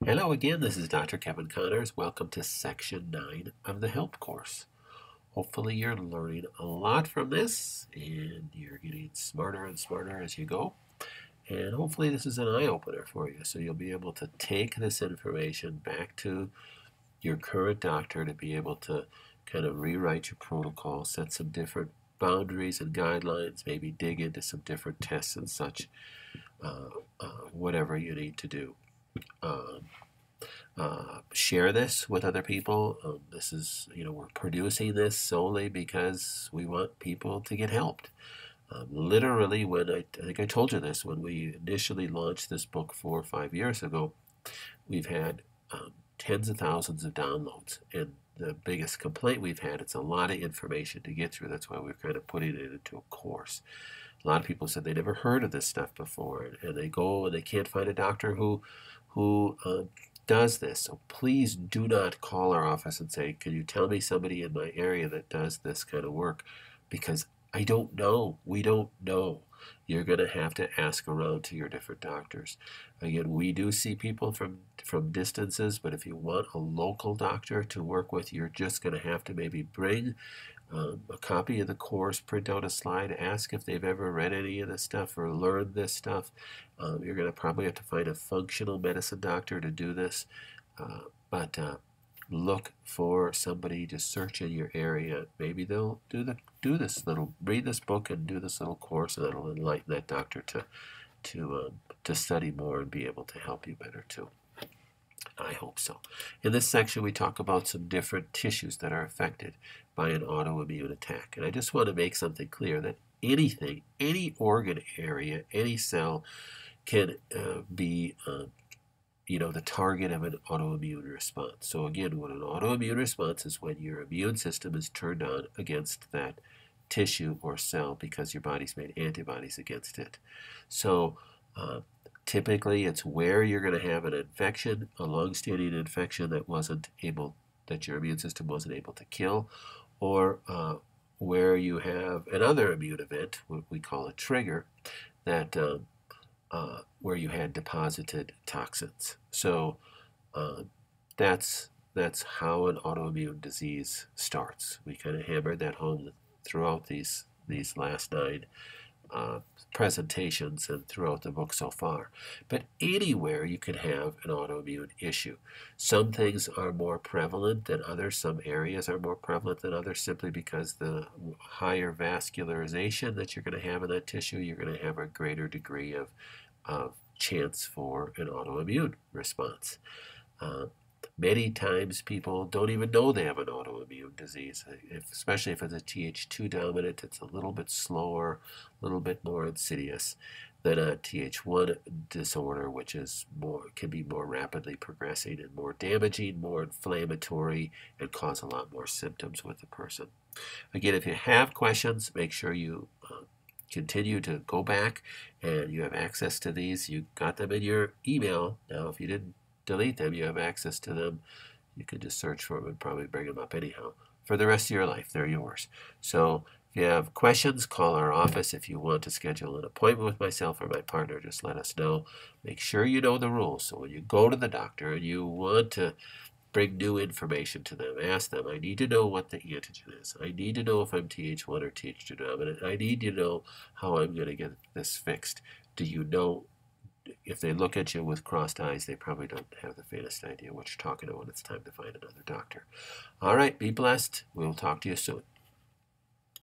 Hello again, this is Dr. Kevin Connors. Welcome to Section 9 of the Health course. Hopefully you're learning a lot from this and you're getting smarter and smarter as you go. And hopefully this is an eye-opener for you so you'll be able to take this information back to your current doctor to be able to kind of rewrite your protocol, set some different boundaries and guidelines, maybe dig into some different tests and such, whatever you need to do. Um, Share this with other people. This is, we're producing this solely because we want people to get helped. Literally, when I think I told you this, when we initially launched this book 4 or 5 years ago, we've had tens of thousands of downloads. And the biggest complaint we've had, it's a lot of information to get through. That's why we're kind of putting it into a course. A lot of people said they never heard of this stuff before, and they go and they can't find a doctor who does this. So please do not call our office and say, can you tell me somebody in my area that does this kind of work? Because I don't know. We don't know. You're going to have to ask around to your different doctors. Again, we do see people from distances, but if you want a local doctor to work with, you're just going to have to maybe bring a copy of the course, print out a slide, ask if they've ever read any of this stuff or learned this stuff. You're going to probably have to find a functional medicine doctor to do this, but look for somebody to search in your area. Maybe they'll read this book and do this little course, and that'll enlighten that doctor to study more and be able to help you better too. I hope so. In this section, we talk about some different tissues that are affected by an autoimmune attack. And I just want to make something clear that anything, any organ area, any cell can be the target of an autoimmune response. So again, what an autoimmune response is when your immune system is turned on against that tissue or cell because your body's made antibodies against it. So typically, it's where you're going to have an infection, a long-standing infection that your immune system wasn't able to kill, or where you have another immune event, what we call a trigger, that where you had deposited toxins. So that's how an autoimmune disease starts. We kind of hammered that home throughout these last 9 presentations and throughout the book so far. But anywhere you can have an autoimmune issue. Some things are more prevalent than others. Some areas are more prevalent than others simply because the higher vascularization that you're going to have in that tissue, you're going to have a greater degree of chance for an autoimmune response. Many times people don't even know they have an autoimmune disease, especially if it's a Th2 dominant. It's a little bit slower, a little bit more insidious than a Th1 disorder, which can be more rapidly progressing and more damaging, more inflammatory, and cause a lot more symptoms with the person. Again, if you have questions, make sure you continue to go back and you have access to these. You got them in your email. Now, if you didn't delete them, you have access to them. You can just search for them and probably bring them up anyhow. For the rest of your life, they're yours. So if you have questions, call our office. If you want to schedule an appointment with myself or my partner, just let us know. Make sure you know the rules. So when you go to the doctor and you want to bring new information to them, ask them, I need to know what the antigen is. I need to know if I'm Th1 or Th2 dominant. I need to know how I'm going to get this fixed. Do you know? If they look at you with crossed eyes, they probably don't have the faintest idea what you're talking about when it's time to find another doctor. All right, be blessed. We'll talk to you soon.